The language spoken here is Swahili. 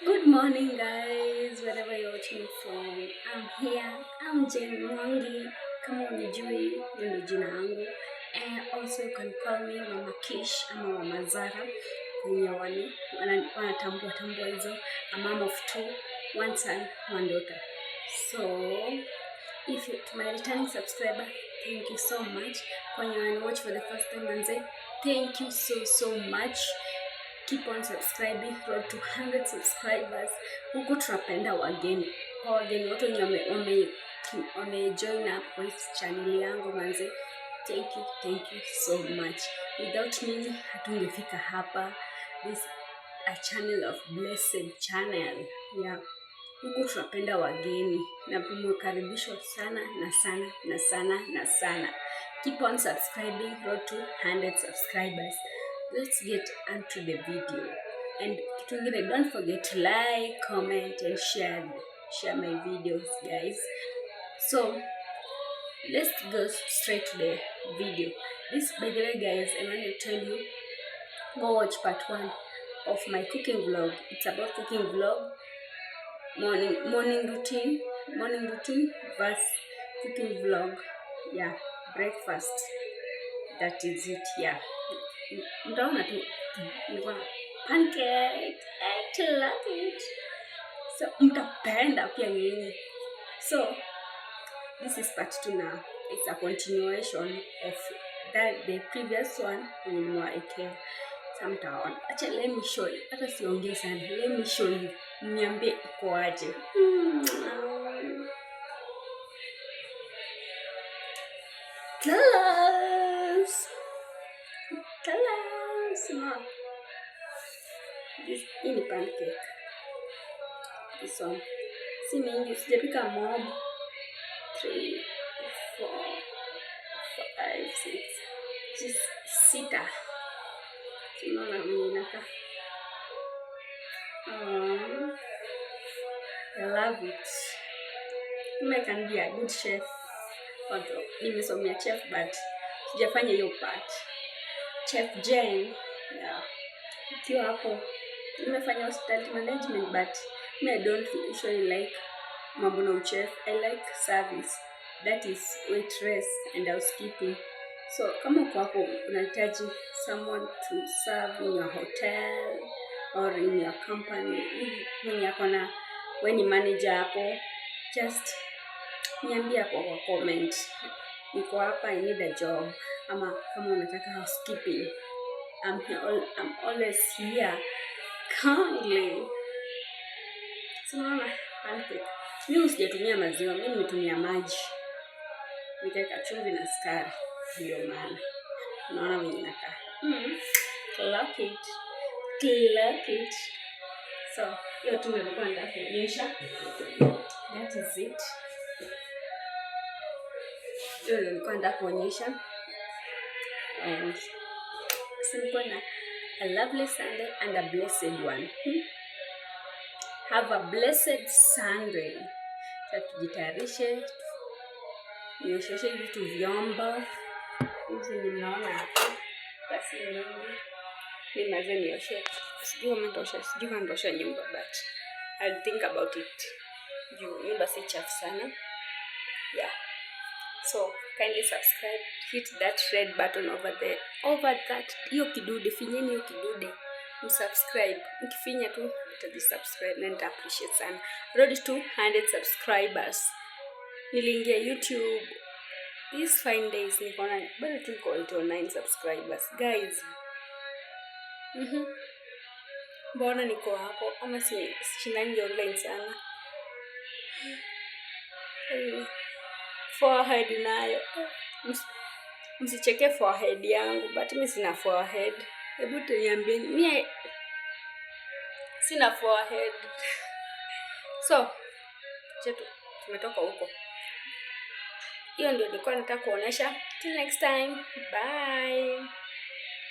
Good morning, guys, wherever you're watching from. I'm here. I'm Jane Mwangi. Kama unijui, hiyo ndio jina yangu. And also you can call me Mama Kish ama Mama Zara. Wenye wanatambua hizo. A mom of two, one son, one daughter. So, if you're my returning subscriber, thank you so much. When you watch for the first time and say, thank you so much. Keep on subscribing, road to 100 subscribers. Huku tunapenda wageni. Kwa wageni wote wenye wamejoin up kwa channel yangu manze. Thank you so much. Without me hatungefika hapa. This a channel of blessed channel. Yeah. Huku tunapenda wageni na mmekaribishwa sana. Keep on subscribing, road to 100 subscribers. Let's get onto the video. And don't forget to like, comment, and share my videos, guys. So let's go straight to the video. This, by the way, guys, I want to tell you, go watch part 1 of my cooking vlog. It's about cooking vlog, morning routine versus cooking vlog. Yeah, breakfast. That is it. Yeah. Mtaona tu nilikuwa pancake. I love it. So mtapenda pia nyinyi. So this is part 2 now. It's a continuation of the previous one nilimwaekea. So mtaona. Acha let me show you. Hata siongei sana. Let me show you. Niambie iko aje. No. This in pancake. This one. Si mingi, sijapika mob. 3, 4, 5, 6. Just sita. Sinaona mwenye inaka. I love it. I can be a good chef. Although nimesomea chef but sijafanya hiyo part. Chef Jane. Yeah. Ikiwa hapo nimefanya hospitality management but I don't usually like mambo na chef. I like service, that is waitress and housekeeping. So kama uko hapo unahitaji someone to serve in your hotel or in your company, mwenye ako na wewe ni manager hapo, just niambie hapo kwa comment. Niko hapa, I need a job. Ama kama unataka housekeeping, I'm always here. Kindly. Sinaona pancake. Mimi sijatumia maziwa, mimi nimetumia maji. Nikaweka chumvi na sukari. Ndio maana. Unaona mimi nakaa. Like it. So, hiyo tu ndio nilikuwa nataka kuonyesha. That is it. Hiyo ndio nilikuwa nataka kuonyesha. And simple a lovely Sunday and a blessed one. Have a blessed Sunday. Tujitayarishe, nioshe vitu vyombo. Hizi ninaona hapo. Basi mingi. Nimaze nioshe. Sijui kama ndosha nyumba but I'll think about it. Nyumba si chafu sana. Yeah. So kindly subscribe, hit that red button over that. Hiyo kidude, finyeni hiyo kidude. Msubscribe. Mkifinya tu mtajisubscribe na nita appreciate sana. Road to 100 subscribers. Niliingia YouTube these fine days nikaona bado tuko 89 subscribers. Guys. Mbona niko hapo ama shindangi online sana. Forehead nayo. Msicheke forehead yangu, but mimi sina forehead. Hebu tuniambieni, mimi sina forehead. So, tumetoka huko. Hiyo ndio nilikuwa nataka kuonesha. Till next time. Bye.